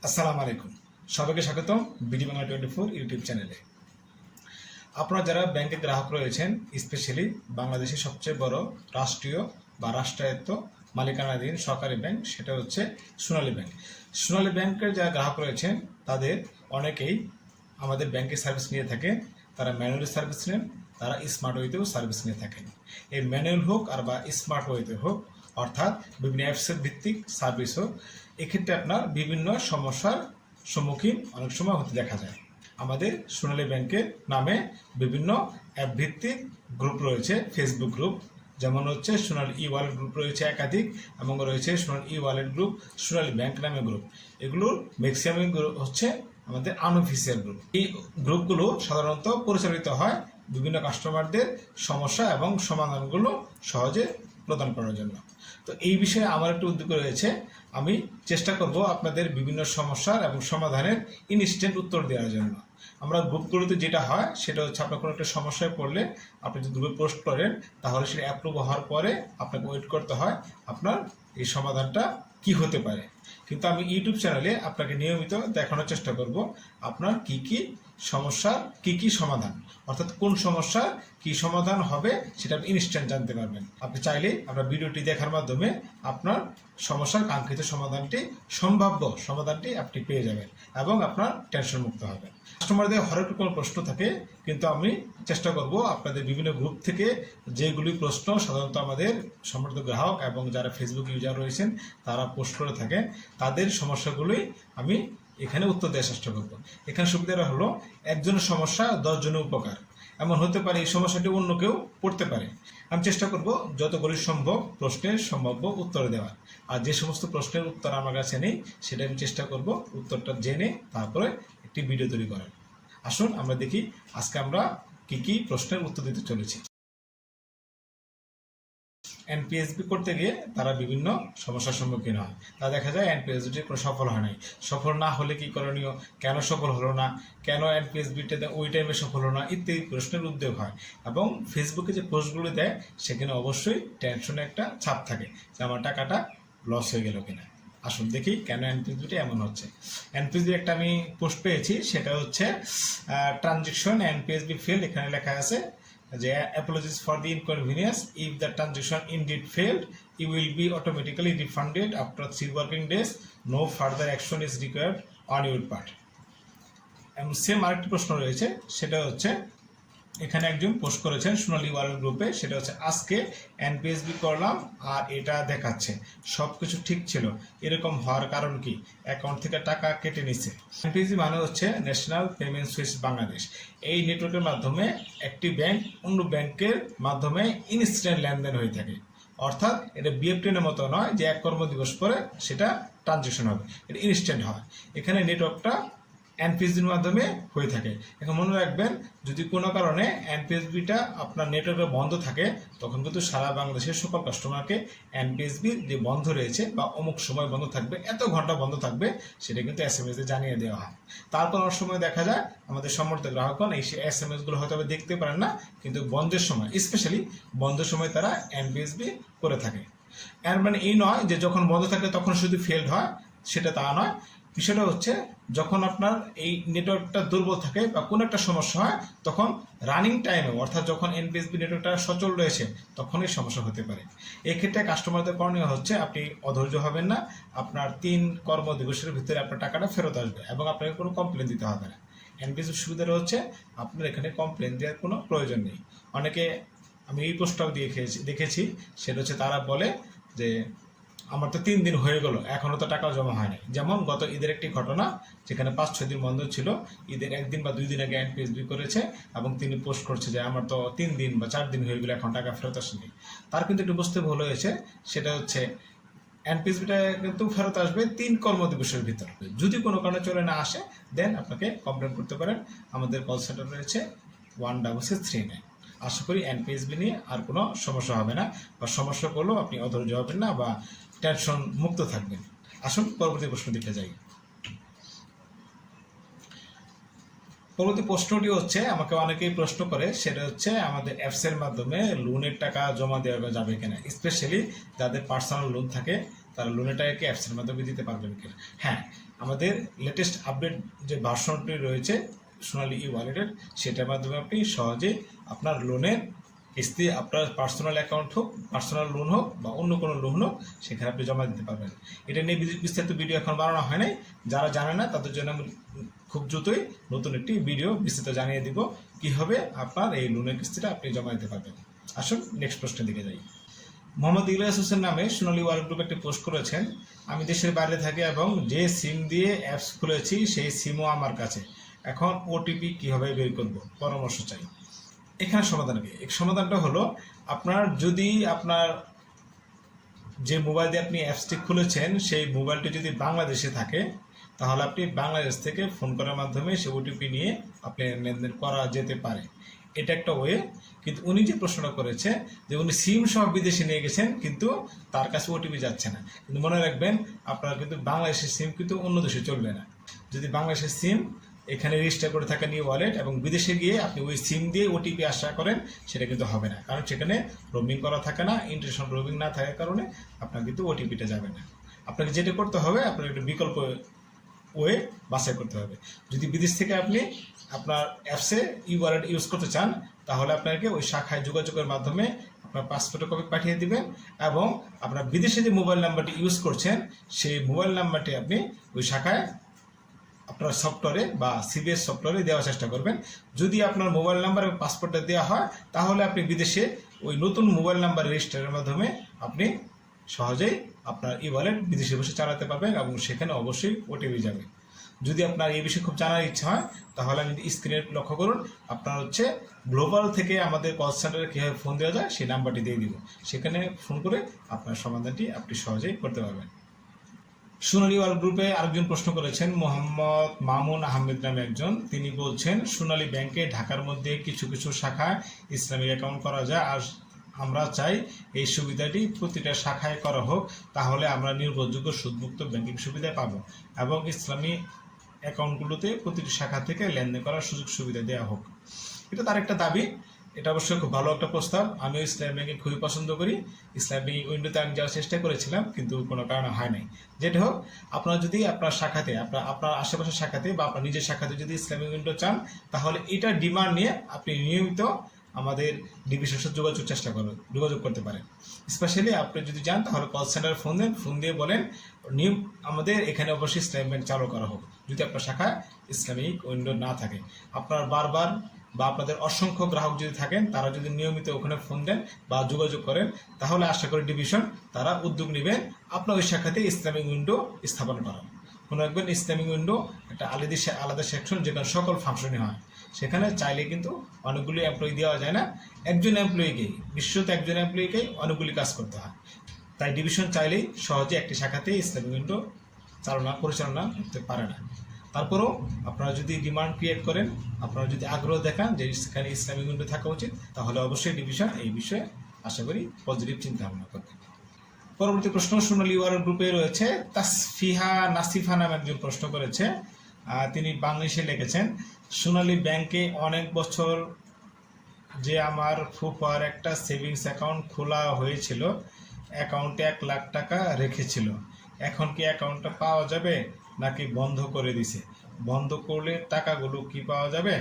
আসসালামু আলাইকুম, সবাইকে স্বাগতম বিডি বাংলা 24 ইউটিউব চ্যানেলে। আপনারা যারা ব্যাংকের গ্রাহক রয়েছেন, স্পেশালি বাংলাদেশের সবচেয়ে বড় রাষ্ট্রীয় বা রাষ্ট্রায়ত্ত মালিকানাধীন সরকারি ব্যাংক, সেটা হচ্ছে সোনালী ব্যাংক। সোনালী ব্যাংকের যারা গ্রাহক রয়েছেন তাদের অনেকেই আমাদের ব্যাংকের সার্ভিস নিয়ে থাকে। তারা ম্যানুয়াল সার্ভিস নেন, তারা স্মার্ট ওয়েতেও সার্ভিস নিয়ে থাকেন। এই ম্যানুয়াল হোক আর বা স্মার্ট ওয়েতে হোক, অর্থাৎ বিভিন্ন অ্যাপসের ভিত্তিক সার্ভিস হোক, এক্ষেত্রে আপনার বিভিন্ন সমস্যার সম্মুখীন অনেক সময় হতে দেখা যায়। আমাদের সোনালী ব্যাংকের নামে বিভিন্ন অ্যাপ ভিত্তিক গ্রুপ রয়েছে, ফেসবুক গ্রুপ, যেমন হচ্ছে সোনালী ই ওয়ালেট গ্রুপ রয়েছে একাধিক, এবং রয়েছে সোনালী ই ওয়ালেট গ্রুপ, সোনালী ব্যাংক নামে গ্রুপ। এগুলোর ম্যাক্সিমাম গ্রুপ হচ্ছে আমাদের আনঅফিসিয়াল গ্রুপ। এই গ্রুপগুলো সাধারণত পরিচালিত হয় বিভিন্ন কাস্টমারদের সমস্যা এবং সমাধানগুলো সহজে প্রদান করার জন্য। তো এই বিষয়ে আমার একটু উদ্যোগ রয়েছে। আমি চেষ্টা করব আপনাদের বিভিন্ন সমস্যার এবং সমাধানের ইনস্ট্যান্ট উত্তর দেওয়ার জন্য। আমরা গ্রুপগুলোতে যেটা হয় সেটা হচ্ছে, আপনার কোনো একটা সমস্যায় পড়লে আপনি যদি গ্রুপে পোস্ট করেন, তাহলে সেটা অ্যাপ্রুভ হওয়ার পরে আপনাকে ওয়েট করতে হয় আপনার এই সমাধানটা কি হতে পারে। কিন্তু আমি ইউটিউব চ্যানেলে আপনাকে নিয়মিত দেখানোর চেষ্টা করব আপনার কি কি সমস্যার কি কি সমাধান, অর্থাৎ কোন সমস্যার কি সমাধান হবে সেটা আপনি ইনস্ট্যান্ট জানতে পারবেন। আপনি চাইলে আপনার ভিডিওটি দেখার মাধ্যমে আপনার সমস্যার কাঙ্ক্ষিত সম্ভাব্য সমাধানটি আপনি পেয়ে যাবেন এবং আপনার টেনশন মুক্ত হবেন। কাস্টমারদের হরেক কোনো প্রশ্ন থাকে, কিন্তু আমি চেষ্টা করব আপনাদের বিভিন্ন গ্রুপ থেকে যেগুলি প্রশ্ন সাধারণত আমাদের সমর্থ গ্রাহক এবং যারা ফেসবুক ইউজার রয়েছেন তারা পোস্ট করে থাকেন, তাদের সমস্যাগুলোই আমি এখানে উত্তর দেওয়ার চেষ্টা করব। এখানে সুবিধাটা হলো, একজনের সমস্যা 10 জনের উপকার। এমন হতে পারে এই সমস্যাটি অন্য কেউ পড়তে পারে। আমি চেষ্টা করব যতগুলি সম্ভব প্রশ্নের সম্ভাব্য উত্তর দেওয়ার। আর যে সমস্ত প্রশ্নের উত্তর আমার কাছে নেই, সেটা আমি চেষ্টা করব উত্তরটা জেনে তারপরে একটি ভিডিও তৈরি করার। আসুন আমরা দেখি আজকে আমরা কি কি প্রশ্নের উত্তর দিতে চলেছি। এনপিএসবি করতে গিয়ে তারা বিভিন্ন সমস্যার সম্মুখীন হয়। তা দেখা যায় এনপিএসবিটি কোনো সফল হয় নাই। সফল না হলে কি করণীয়, কেন সফল হলো না, কেন এনপিএসবিটা ওই টাইমে সফল হলো না, ইত্যাদি প্রশ্নের উদ্যোগ হয়। এবং ফেসবুকে যে পোস্টগুলো দেয় সেখানে অবশ্যই টেনশনে একটা ছাপ থাকে যে আমার টাকাটা লস হয়ে গেল কিনা। আসুন দেখি কেন এনপিএসবিটা এমন হচ্ছে। এনপিএসবি একটা আমি পোস্ট পেয়েছি, সেটা হচ্ছে ট্রানজেকশন এনপিএসবি ফেল। এখানে লেখা আছে যে apologies for the inconvenience. If the transaction indeed failed, you will be automatically refunded after 3 working days. No further action is required on your part. এবং সেম আরেকটি প্রশ্ন রয়েছে, সেটা হচ্ছে এখানে একজন পোস্ট করেছেন সোনালী ওয়ালেট গ্রুপে, সেটা হচ্ছে আজকে এনপিএসবি করলাম আর এটা দেখাচ্ছে সব কিছু ঠিক ছিল, এরকম হওয়ার কারণ কি, অ্যাকাউন্ট থেকে টাকা কেটে নিচ্ছে। এনপিএসবি মানে হচ্ছে ন্যাশনাল পেমেন্ট সুইচ বাংলাদেশ। এই নেটওয়ার্কের মাধ্যমে একটি ব্যাংক অন্য ব্যাংকের মাধ্যমে ইনস্ট্যান্ট লেনদেন হয়ে থাকে। অর্থাৎ এটা বিএফটিএনের মতো নয় যে 1 কর্মদিবস পরে সেটা ট্রানজেকশন হবে, এটা ইনস্ট্যান্ট হয়। এখানে নেটওয়ার্কটা এনপিএসবির মাধ্যমে হয়ে থাকে। এখন মনে রাখবেন, যদি কোনো কারণে এনপিএসবিটা আপনার নেটওয়ার্কে বন্ধ থাকে, তখন কিন্তু সারা বাংলাদেশের সকল কাস্টমারকে এনপিএসবি যে বন্ধ রয়েছে বা অমুক সময় বন্ধ থাকবে, এত ঘন্টা বন্ধ থাকবে, সেটা কিন্তু এসএমএস-এ জানিয়ে দেওয়া হয়। তারপর অনেক সময় দেখা যায় আমাদের সমর্থ গ্রাহকগণ এই এসএমএসগুলো হয়তো দেখতে পারেন না, কিন্তু বন্ধের সময়, স্পেশালি বন্ধের সময় তারা এনপিএসবি করে থাকে। এর মানে এই নয় যে যখন বন্ধ থাকে তখন শুধু ফেলড হয়, সেটা তা নয়। বিষয়টা হচ্ছে, যখন আপনার এই নেটওয়ার্কটা দুর্বল থাকে বা কোনো একটা সমস্যা হয়, তখন রানিং টাইমে, অর্থাৎ যখন এনপিএসবি নেটওয়ার্কটা সচল রয়েছে, তখনই সমস্যা হতে পারে। এক্ষেত্রে কাস্টমারদের করণীয় হচ্ছে, আপনি অধৈর্য হবেন না। আপনার 3 কর্মদিবসের ভিতরে আপনার টাকাটা ফেরত আসবে এবং আপনাকে কোনো কমপ্লেন দিতে হবে না। এনপিএসবির সুবিধাটা হচ্ছে আপনার এখানে কমপ্লেন দেওয়ার কোনো প্রয়োজন নেই। অনেকে, আমি এই পোস্টটাও দেখেছি, সেটা হচ্ছে তারা বলে যে আমার তো 3 দিন হয়ে গেল, এখনও তো টাকা জমা হয় নাই। যেমন গত ঈদের একটি ঘটনা, যেখানে 5-6 দিন বন্ধ ছিল, ঈদের 1 দিন বা 2 দিন আগে এনপিএসবি করেছে এবং তিনি পোস্ট করছে যে আমার তো 3 দিন বা 4 দিন হয়ে গেল, এখন টাকা ফেরত আসেনি। তার কিন্তু একটু বুঝতে ভুল হয়েছে, সেটা হচ্ছে এনপিএসবিটা কিন্তু ফেরত আসবে 3 কর্মদিবসের ভিতর। যদি কোনো কারণে চলে না আসে, দেন আপনাকে কমপ্লেন করতে পারেন। আমাদের কল সেন্টার রয়েছে 16639। আশা করি এনপিএসবি নিয়ে আর কোনো সমস্যা হবে না, বা সমস্যা করলেও আপনি অধৈর্য হবেন না বা টেনশন মুক্ত থাকবেন। আসুন পরবর্তী প্রশ্ন দিকে যাই। পরবর্তী প্রশ্নটি হচ্ছে, আমাকে অনেকেই প্রশ্ন করে, সেটা হচ্ছে আমাদের অ্যাপসের মাধ্যমে লোনের টাকা জমা দেওয়া যাবে কিনা। স্পেশালি যাদের পার্সোনাল লোন থাকে তারা লোনটাকে অ্যাপসের মাধ্যমে দিতে পারবেন কিনা। হ্যাঁ, আমাদের লেটেস্ট আপডেট যে ভার্সনটি রয়েছে সোনালী ই ওয়ালেটের, সেটার মাধ্যমে আপনি সহজে আপনার লোনের কিস্তি, আপনার পার্সোনাল অ্যাকাউন্ট হোক, পার্সোনাল লোন হোক বা অন্য কোনো লোন হোক, সেখানে আপনি জমা দিতে পারবেন। এটা নিয়ে বিস্তারিত ভিডিও এখন বানানো হয় নাই, যারা জানে না তাদের জন্য আমি খুব দ্রুতই নতুন একটি ভিডিও বিস্তারিত জানিয়ে দিব কীভাবে আপনার এই লোনের কিস্তিটা আপনি জমা দিতে পারবেন। আসুন নেক্সট প্রশ্নের দিকে যাই। মোহাম্মদ ইলিয়াস হোসেন নামে সোনালী ওয়ালেট গ্রুপ একটি পোস্ট করেছেন, আমি দেশের বাইরে থাকি এবং যে সিম দিয়ে অ্যাপস খুলেছি সেই সিমও আমার কাছে, এখন ওটিপি কীভাবে বের করব, পরামর্শ চাই। এখানে সমাধান কি? এক সমাধানটা হলো, আপনার যদি আপনার যে মোবাইল দিয়ে আপনি অ্যাপসটি খুলেছেন সেই মোবাইলটি যদি বাংলাদেশে থাকে, তাহলে আপনি বাংলাদেশ থেকে ফোন করার মাধ্যমে সে ওটিপি নিয়ে আপনি লেনদেন করা যেতে পারে। এটা একটা ওয়ে। কিন্তু উনি যে প্রশ্নটা করেছে যে উনি সিম সহ বিদেশে নিয়ে গেছেন কিন্তু তার কাছে ওটিপি যাচ্ছে না, কিন্তু মনে রাখবেন আপনার কিন্তু বাংলাদেশের সিম কিন্তু অন্য দেশে চলবে না। যদি বাংলাদেশের সিম এখানে রেজিস্টার করে থাকেন ই ওয়ালেট এবং বিদেশে গিয়ে আপনি ওই সিম দিয়ে ওটিপি আশা করেন, সেটা কিন্তু হবে না, কারণ সেখানে রোমিং করা থাকে না, ইন্টারন্যাশনাল রোমিং না থাকার কারণে আপনার কিন্তু ওটিপিটা যাবে না। আপনাকে যেটা করতে হবে, আপনার একটা বিকল্প ওয়ে বাছাই করতে হবে। যদি বিদেশ থেকে আপনি আপনার অ্যাপসে ই ওয়ালেট ইউজ করতে চান, তাহলে আপনাকে ওই শাখায় যোগাযোগের মাধ্যমে আপনার পাসপোর্টের কপি পাঠিয়ে দিবেন এবং আপনার বিদেশে যে মোবাইল নাম্বারটি ইউজ করছেন সেই মোবাইল নাম্বারটি আপনি ওই শাখায় আপনার সফটওয়্যারে বা সিবিএস সফটওয়্যারে দেওয়ার চেষ্টা করবেন। যদি আপনার মোবাইল নাম্বার এবং পাসপোর্টটা দেওয়া হয়, তাহলে আপনি বিদেশে ওই নতুন মোবাইল নাম্বার রেজিস্টারের মাধ্যমে আপনি সহজেই আপনার ই ওয়ালেট বিদেশে বসে চালাতে পারবেন এবং সেখানে অবশ্যই ওটিপি যাবে। যদি আপনার এই বিষয়ে খুব জানার ইচ্ছা হয়, তাহলে আমি স্ক্রিনে লক্ষ্য করুন, আপনার হচ্ছে গ্লোবাল থেকে আমাদের কল সেন্টারে কীভাবে ফোন দেওয়া যায় সেই নাম্বারটি দিয়ে দিব, সেখানে ফোন করে আপনার সমাধানটি আপনি সহজেই করতে পারবেন। সোনালী ওয়ালেট গ্রুপে আরেকজন প্রশ্ন করেছেন, মোহাম্মদ মামুন আহমেদ নামে একজন, তিনি বলছেন সোনালী ব্যাংকে ঢাকার মধ্যে কিছু কিছু শাখায় ইসলামিক অ্যাকাউন্ট করা যায়, আর আমরা চাই এই সুবিধাটি প্রতিটা শাখায় করা হোক, তাহলে আমরা নির্ভরযোগ্য সুদমুক্ত ব্যাংকিং সুবিধা পাব এবং ইসলামী অ্যাকাউন্টগুলোতে প্রতিটি শাখা থেকে লেনদেন করার সুযোগ সুবিধা দেওয়া হোক। এটা তার একটা দাবি, এটা অবশ্যই খুব ভালো একটা প্রস্তাব। আমিও ইসলাম ব্যাংকিং খুবই পছন্দ করি। ইসলাম ব্যাংকিং উইন্ডোতে আমি যাওয়ার চেষ্টা করেছিলাম, কিন্তু কোনো কারণে হয় নাই। যেটা হোক, আপনারা যদি আপনার শাখাতে, আপনার আশেপাশের শাখাতে বা আপনার নিজের শাখাতে যদি ইসলামিক উইন্ডো চান, তাহলে এটার ডিমান্ড নিয়ে আপনি নিয়মিত আমাদের ডিভিশনের সাথে যোগাযোগ করতে পারেন। স্পেশালি আপনি যদি যান, তাহলে কল সেন্টারে ফোন দেন, ফোন দিয়ে বলেন আমাদের এখানে অবশ্যই ইসলামিক ব্যাংক চালু করা হোক। যদি আপনার শাখায় ইসলামিক উইন্ডো না থাকে, আপনার বারবার বা আপনাদের অসংখ্য গ্রাহক যদি থাকেন, তারা যদি নিয়মিত ওখানে ফোন দেন বা যোগাযোগ করেন, তাহলে আশা করি ডিভিশন তারা উদ্যোগ নেবেন আপনার ওই শাখাতে ইসলামিক উইন্ডো স্থাপন করা। মনে রাখবেন, ইসলামিক উইন্ডো একটা আলাদা সেকশন, যেখানে সকল ফাংশনই হয়। সেখানে চাইলে কিন্তু অনেকগুলি এমপ্লয়ি দেওয়া যায় না, একজন এমপ্লয়িকেই, বিশেষত একজন এমপ্লয়িকেই অনেকগুলি কাজ করতে হয়। তাই ডিভিশন চাইলেই সহজে একটি শাখাতে ইসলামিক উইন্ডো পরিচালনা করতে পারে না। তারপরেও আপনারা যদি ডিমান্ড ক্রিয়েট করেন, আপনারা যদি আগ্রহ দেখান যে সেখানে ইসলামিক উইন্ডো থাকা উচিত, তাহলে অবশ্যই ডিভিশন এই বিষয়ে আশা করি পজিটিভ চিন্তা ভাবনা করবে। পরবর্তী প্রশ্ন সোনালী ওয়ালেট গ্রুপে রয়েছে তাসফিহা নাসিফা নামে একজন প্রশ্ন করেছে, তিনি বাংলাদেশে লিখেছেন, সোনালী ব্যাংকে অনেক বছর যে আমার ফুফার একটা সেভিংস অ্যাকাউন্ট খোলা হয়েছিল, অ্যাকাউন্টে 1 লাখ টাকা রেখেছিল, এখন কি অ্যাকাউন্টটা পাওয়া যাবে নাকি বন্ধ করে দিছে? বন্ধ করলে টাকাগুলো কি পাওয়া যাবে?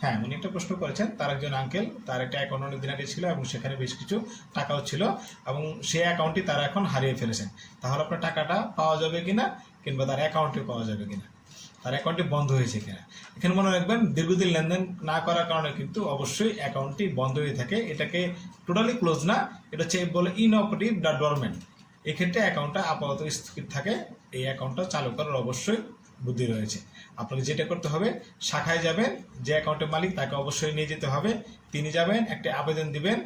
হ্যাঁ, উনি একটা প্রশ্ন করেছেন, তার একজন আঙ্কেল, তার একটা অ্যাকাউন্ট অনেক দিন আগে ছিল এবং সেখানে বেশ কিছু টাকাও ছিল এবং সেই অ্যাকাউন্টটি তারা এখন হারিয়ে ফেলেছেন। তাহলে আপনার টাকাটা পাওয়া যাবে কিনা, কিংবা তার অ্যাকাউন্টে পাওয়া যাবে কিনা, তার অ্যাকাউন্টটি বন্ধ হয়েছে কিনা। এখানে মনে রাখবেন, দীর্ঘদিন লেনদেন না করার কারণে কিন্তু অবশ্যই অ্যাকাউন্টটি বন্ধ হয়ে থাকে। এটাকে টোটালি ক্লোজ না, এটা হচ্ছে বলে ইনঅপারেটিভ বা ডরমেন্ট। এক্ষেত্রে অ্যাকাউন্টটা আপাতত স্থগিত থাকে, এই অ্যাকাউন্টটা চালু করার অবশ্যই বুদ্ধি রয়েছে। আপনাকে যেটা করতে হবে, শাখায় যাবেন, যে অ্যাকাউন্টের মালিক তাকে অবশ্যই নিয়ে যেতে হবে, তিনি যাবেন, একটা আবেদন দিবেন।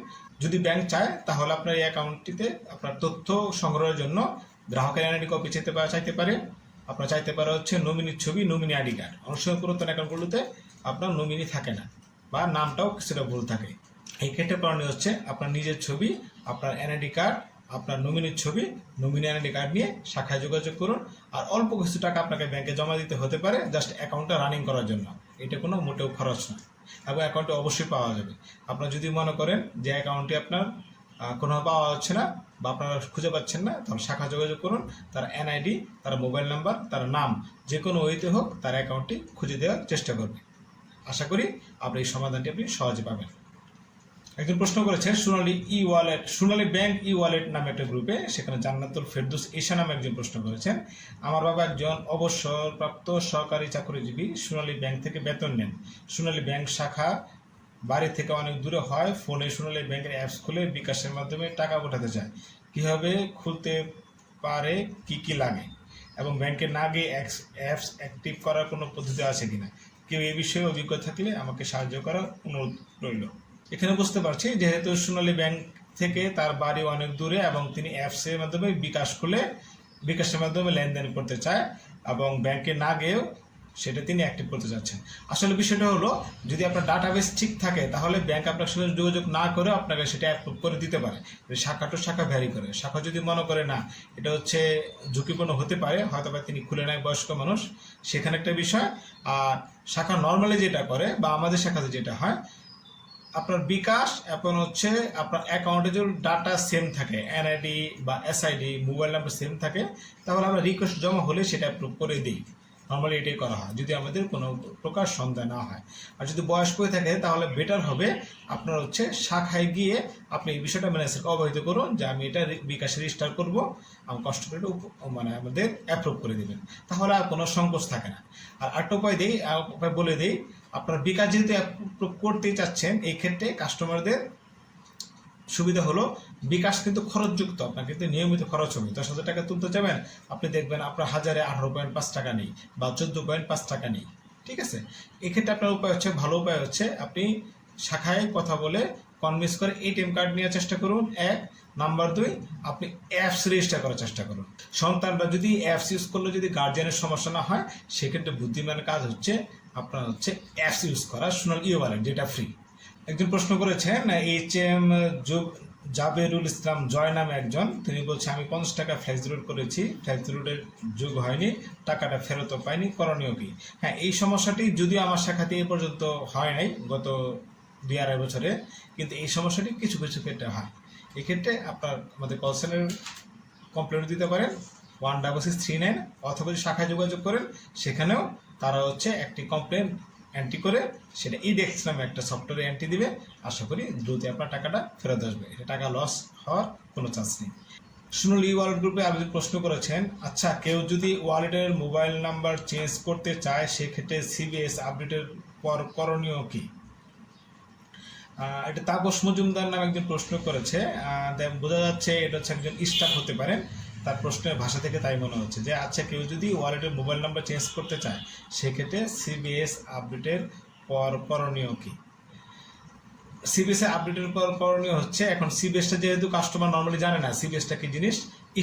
যদি ব্যাংক চায়, তাহলে আপনার এই অ্যাকাউন্টটিতে আপনার তথ্য সংগ্রহের জন্য গ্রাহকের এনআইডি কপি চাইতে পারে, আপনার চাইতে পারে হচ্ছে নমিনির ছবি, নমিনি আইডি কার্ড। অনেক সময় পুরাতন অ্যাকাউন্টগুলোতে আপনার নমিনি থাকে না বা নামটাও কিছুটা ভুল থাকে। এই ক্ষেত্রে করণীয় হচ্ছে আপনার নিজের ছবি, আপনার এনআইডি কার্ড, আপনার নমিনির ছবি, নমিনি আইডি কার্ড নিয়ে শাখায় যোগাযোগ করুন। আর অল্প কিছু টাকা আপনাকে ব্যাংকে জমা দিতে হতে পারে, জাস্ট অ্যাকাউন্টটা রানিং করার জন্য। এটা কোনো মোটেও খরচ না এবং অ্যাকাউন্টে অবশ্যই পাওয়া যাবে। আপনার যদি মনে করেন যে অ্যাকাউন্টটি আপনার কোনোভাবে পাওয়া হচ্ছে না, বা আপনারা খুঁজে পাচ্ছেন না, তাহলে শাখা যোগাযোগ করুন। তারা এনআইডি, তারা মোবাইল নাম্বার, তার নাম যে কোনো ওয়েতে হোক তার অ্যাকাউন্টটি খুঁজে দেওয়ার চেষ্টা করবে। আশা করি আপনি এই সমাধানটি আপনি সহজে পাবেন। একজন প্রশ্ন করেছেন সোনালী ব্যাংক ই ওয়ালেট নামে একটা গ্রুপে, সেখানে জান্নাতুল ফেরদৌস ঈশা নামে একজন প্রশ্ন করেছেন, আমার বাবা একজন অবসরপ্রাপ্ত সরকারি চাকরিজীবী, সোনালী ব্যাংক থেকে বেতন নেন। সোনালী ব্যাংক শাখা বাড়ি থেকে অনেক দূরে হয়, ফোনে সোনালী ব্যাংকের অ্যাপস খুলে বিকাশের মাধ্যমে টাকা পাঠাতে চায়, কিভাবে খুলতে পারে, কি কি লাগে, এবং ব্যাংকে না গিয়ে অ্যাপস অ্যাক্টিভ করার কোনো পদ্ধতি আছে কিনা? কেউ এ বিষয়ে অভিজ্ঞ থাকলে আমাকে সাহায্য করার অনুরোধ রইল। এখানে বুঝতে পারছি যেহেতু সোনালী ব্যাংক থেকে তার বাড়ি অনেক দূরে এবং তিনি অ্যাপসের মাধ্যমে বিকাশের মাধ্যমে লেনদেন করতে চায় এবং ব্যাংকে না গিয়েও সেটা তিনি অ্যাক্টিভ করতে চাচ্ছেন। আসলে বিষয়টা হলো, যদি আপনার ডাটাবেস ঠিক থাকে তাহলে ব্যাংক আপনার সাথে যোগাযোগ না করে আপনাকে সেটা অ্যাপ্রুভ করে দিতে পারে। শাখা টু শাখা ভ্যারি করে। শাখা যদি মনে করে না এটা হচ্ছে ঝুঁকিপূর্ণ হতে পারে, হয়তো বা তিনি খুলে নেয় বয়স্ক মানুষ, সেখানে একটা বিষয়। আর শাখা নর্মালি যেটা করে বা আমাদের শাখাতে যেটা হয়, আপনার বিকাশ এবং হচ্ছে আপনার অ্যাকাউন্টে যদি ডাটা সেম থাকে, এনআইডি বা এসআইডি মোবাইল নাম্বার সেম থাকে, তাহলে আমরা রিকোয়েস্ট জমা হলে সেটা অ্যাপ্রুভ করে দিই। নর্মালি এটাই করা হয় যদি আমাদের কোনো প্রকার সন্দেহ না হয়। আর যদি বয়স্ক হয়ে থাকে তাহলে বেটার হবে আপনার হচ্ছে শাখায় গিয়ে আপনি এই বিষয়টা ম্যানেজারকে অবহিত করুন যে আমি এটা বিকাশে রেজিস্টার করবো, আমি কষ্ট করে আমাদের অ্যাপ্রুভ করে দেবেন, তাহলে আর কোনো সংকোচ থাকে না। আর একটা উপায় বলে দিই, আপনার বিকাশ যেহেতু অ্যাপ্রুভ করতে চাচ্ছেন, এই ক্ষেত্রে কাস্টমারদের সুবিধা হলো বিকাশ কিন্তু খরচযুক্ত, আপনার কিন্তু নিয়মিত খরচ হবে। 10,000 টাকা তুলতে যাবেন, আপনি দেখবেন আপনার 18.5 টাকা নেই বা 14.5 টাকা নেই, ঠিক আছে? এক্ষেত্রে আপনার উপায় হচ্ছে, ভালো উপায় হচ্ছে আপনি শাখায় কথা বলে কনভিন্স করে এটিএম কার্ড নেওয়ার চেষ্টা করুন, 1 নাম্বার 2 আপনি অ্যাপস রেজিস্টার করার চেষ্টা করুন। সন্তানরা যদি অ্যাপস ইউজ করলে যদি গার্জিয়ানের সমস্যা না হয়, সেক্ষেত্রে বুদ্ধিমানের কাজ হচ্ছে আপনার হচ্ছে অ্যাপস ইউজ করা, সোনালী ই-ওয়ালেট যেটা ফ্রি। একজন প্রশ্ন করেছেন HM জাবেরুল ইসলাম জয় নামে একজন, তিনি বলছে আমি 50 টাকা ফ্ল্যাক্স লোড করেছি, ফ্ল্যাক্স লোডের যোগ হয়নি, টাকাটা ফেরতও পাইনি, করণীয় কি? হ্যাঁ, এই সমস্যাটি যদিও আমার শাখাতে এ পর্যন্ত হয় নাই গত 2-2.5 বছরে, কিন্তু এই সমস্যাটি কিছু কিছু ক্ষেত্রে হয়। এক্ষেত্রে আপনার আমাদের কল সেন্টারে কমপ্লেন দিতে পারেন 16639, অথবা যদি শাখায় যোগাযোগ করেন সেখানেও তারা হচ্ছে একটি কমপ্লেন এন্ট্রি করে সেটা ইডেক্স নামে একটা সফটওয়্যারে এন্ট্রি দিবে। আশা করি দ্রুত আপনার টাকাটা ফেরত আসবে, এটা টাকা লস হওয়ার কোনো চান্স নেই। সোনালী ওয়ালেট গ্রুপে আপনি প্রশ্ন করেছেন, আচ্ছা কেউ যদি ওয়ালেটের মোবাইল নাম্বার চেঞ্জ করতে চায় সেক্ষেত্রে সিবিএস আপডেটের পর করণীয় কি? এটা তাপস মজুমদার নামে একজন প্রশ্ন করেছে, বোঝা যাচ্ছে এটা হচ্ছে একজন স্টাফ হতে পারেন, তার প্রশ্নের ভাষা থেকে তাই মনে হচ্ছে যে আচ্ছা কেউ যদি ওয়ালেটের মোবাইল নাম্বার চেঞ্জ করতে চায় সেক্ষেত্রে সিবিএস আপডেটের পর করণীয় কি? সিবিএস আপডেটের পর করণীয় হচ্ছে, এখন সিবিএসটা যেহেতু কাস্টমার নর্মালি জানে না সিবিএসটা কি জিনিস,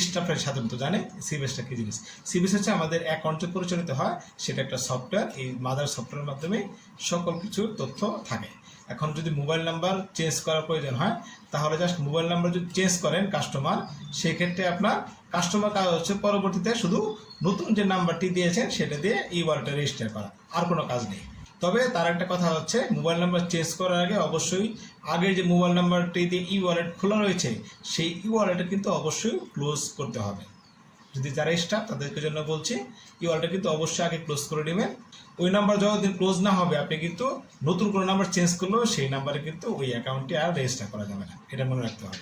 স্টাফের সাধারণত জানে সিবিএসটা কি জিনিস। সিবিএস হচ্ছে আমাদের অ্যাকাউন্টে পরিচালিত হয়, সেটা একটা সফটওয়্যার, এই মাদার সফটওয়্যারের মাধ্যমে সকল কিছুর তথ্য থাকে। এখন যদি মোবাইল নাম্বার চেঞ্জ করার প্রয়োজন হয় তাহলে জাস্ট মোবাইল নাম্বার যদি চেঞ্জ করেন কাস্টমার, সেক্ষেত্রে আপনার কাস্টমার কাজ হচ্ছে পরবর্তীতে শুধু নতুন যে নাম্বারটি দিয়েছেন সেটা দিয়ে ই ওয়ালেটে রেজিস্টার করা, আর কোনো কাজ নেই। তবে তার একটা কথা হচ্ছে, মোবাইল নাম্বার চেঞ্জ করার আগে অবশ্যই আগের যে মোবাইল নাম্বারটি দিয়ে ই ওয়ালেট খোলা রয়েছে সেই ই ওয়ালেটটা কিন্তু অবশ্যই ক্লোজ করতে হবে। যদি যারা স্টাফ তাদেরকে জন্য বলছি, ই ওয়ালেটটা কিন্তু অবশ্যই আগে ক্লোজ করে নেবেন। ওই নাম্বার যতদিন ক্লোজ না হবে আপনি কিন্তু নতুন কোনো নাম্বার চেঞ্জ করলেও সেই নাম্বারে কিন্তু ওই অ্যাকাউন্টে আর রেজিস্টার করা যাবে না, এটা মনে রাখতে হবে।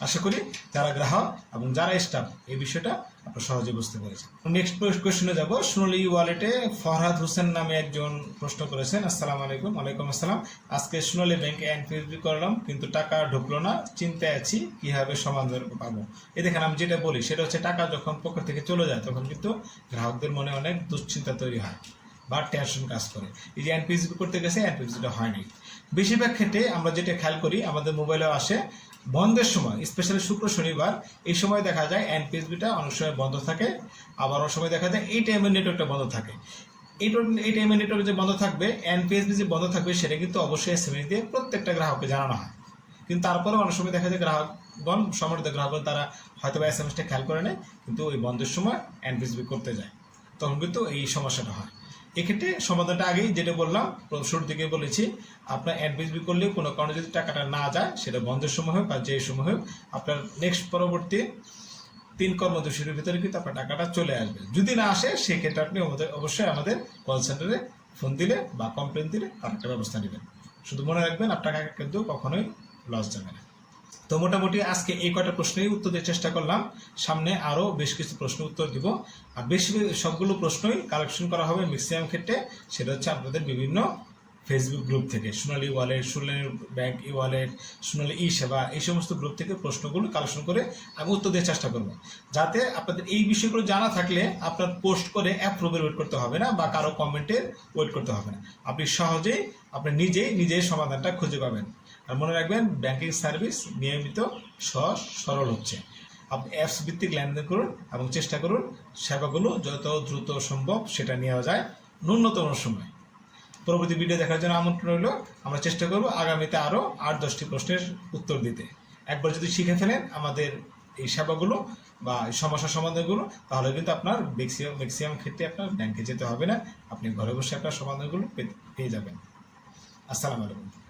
আশা করি যারা গ্রাহক এবং যারা স্টাফ এই বিষয়টা আপনারা সহজে বুঝতে পেরেছেন। নেক্সট কোয়েশ্চনে যাব। সোনালী ওয়ালেটে ফরহাদ হোসেন নামে একজন প্রশ্ন করেছেন, আসসালামু আলাইকুম। ওয়ালাইকুম আসসালাম। আজকে সোনালী ব্যাংকে এনপিএসবি করলাম কিন্তু টাকা ঢুকলো না, চিন্তায় আছি কিভাবে সমাধান পাবো। এই দেখেন আমি যেটা বলি সেটা হচ্ছে, টাকা যখন পকেট থেকে চলে যায় তখন কিন্তু গ্রাহকদের মনে অনেক দুশ্চিন্তা তৈরি হয় বা টেনশন কাজ করে। এই যে এনপিএসবি করতে গেছে এনপিএসবিটা হয়নি। বেশিরভাগ ক্ষেত্রে আমরা যেটা খেয়াল করি আমাদের মোবাইলেও আসে, বন্ধের সময় স্পেশালি শুক্র শনিবার এই সময় দেখা যায় এনপিএসবিটা অনেক সময় বন্ধ থাকে, আবার অনেক সময় দেখা যায় এই টাইমের নেটওয়ার্কটা বন্ধ থাকে। এই টাইমের নেটওয়ার্ক যে বন্ধ থাকবে, এনপিএসবি যে বন্ধ থাকবে সেটা কিন্তু অবশ্যই এসএমএস দিয়ে প্রত্যেকটা গ্রাহককে জানানো হয়। কিন্তু তারপরেও অনেক সময় দেখা যায় গ্রাহকগণ, সম্মানিত গ্রাহকগণ তারা হয়তো বা এসএমএসটা খেয়াল করে নেয়, কিন্তু ওই বন্ধের সময় এনপিএসবি করতে যায়, তখন কিন্তু এই সমস্যাটা হয়। এক্ষেত্রে সমাধানটা আগেই যেটা বললাম, শুরুর দিকে বলেছি, আপনার এনপিএসবি করলে কোনো কারণে যদি টাকাটা না যায়, সেটা বন্ধের সময় হোক বা যে সময় হোক, আপনার নেক্সট পরবর্তী 3 কর্মদিবসের ভিতরে কিন্তু আপনার টাকাটা চলে আসবে। যদি না আসে সেক্ষেত্রে আপনি অবশ্যই আমাদের কল সেন্টারে ফোন দিলে বা কমপ্লেন দিলে তার একটা ব্যবস্থা নেবেন। শুধু মনে রাখবেন, আপনার টাকা কিন্তু কখনোই লস যাবে না। তো মোটামুটি আজকে এই কয়টা প্রশ্নের উত্তর দেওয়ার চেষ্টা করলাম। সামনে আরও বেশ কিছু প্রশ্ন উত্তর দিব। আর সবগুলো প্রশ্নই কালেকশন করা হবে ম্যাক্সিমাম ক্ষেত্রে, সেটা হচ্ছে আপনাদের বিভিন্ন ফেসবুক গ্রুপ থেকে, সোনালী ওয়ালেট, সোনালী ব্যাংক ই ওয়ালেট, সোনালী ই সেবা, এই সমস্ত গ্রুপ থেকে প্রশ্নগুলো কালেকশন করে আমি উত্তর দেওয়ার চেষ্টা করবো, যাতে আপনাদের এই বিষয়গুলো জানা থাকলে আপনার পোস্ট করে অ্যাপ্রুভের ওয়েট করতে হবে না বা কারো কমেন্টের ওয়েট করতে হবে না। আপনি সহজেই আপনি নিজেই সমাধানটা খুঁজে পাবেন। আর মনে রাখবেন, ব্যাংকিং সার্ভিস নিয়মিত সহজ সরল হচ্ছে। আপনি অ্যাপস ভিত্তিক লেনদেন করুন এবং চেষ্টা করুন সেবাগুলো যত দ্রুত সম্ভব সেটা নেওয়া যায় ন্যূনতম সময়। পরবর্তী ভিডিও দেখার জন্য আমন্ত্রণ রইল। আমরা চেষ্টা করব আগামীতে আরও 8-10টি প্রশ্নের উত্তর দিতে। একবার যদি শিখে ফেলেন আমাদের এই সেবাগুলো বা সমস্যার সমাধানগুলো, তাহলে কিন্তু আপনার ম্যাক্সিমাম ক্ষেত্রে আপনার ব্যাংকে যেতে হবে না, আপনি ঘরে বসে আপনার সমাধানগুলো পেয়ে যাবেন। আসসালামু আলাইকুম।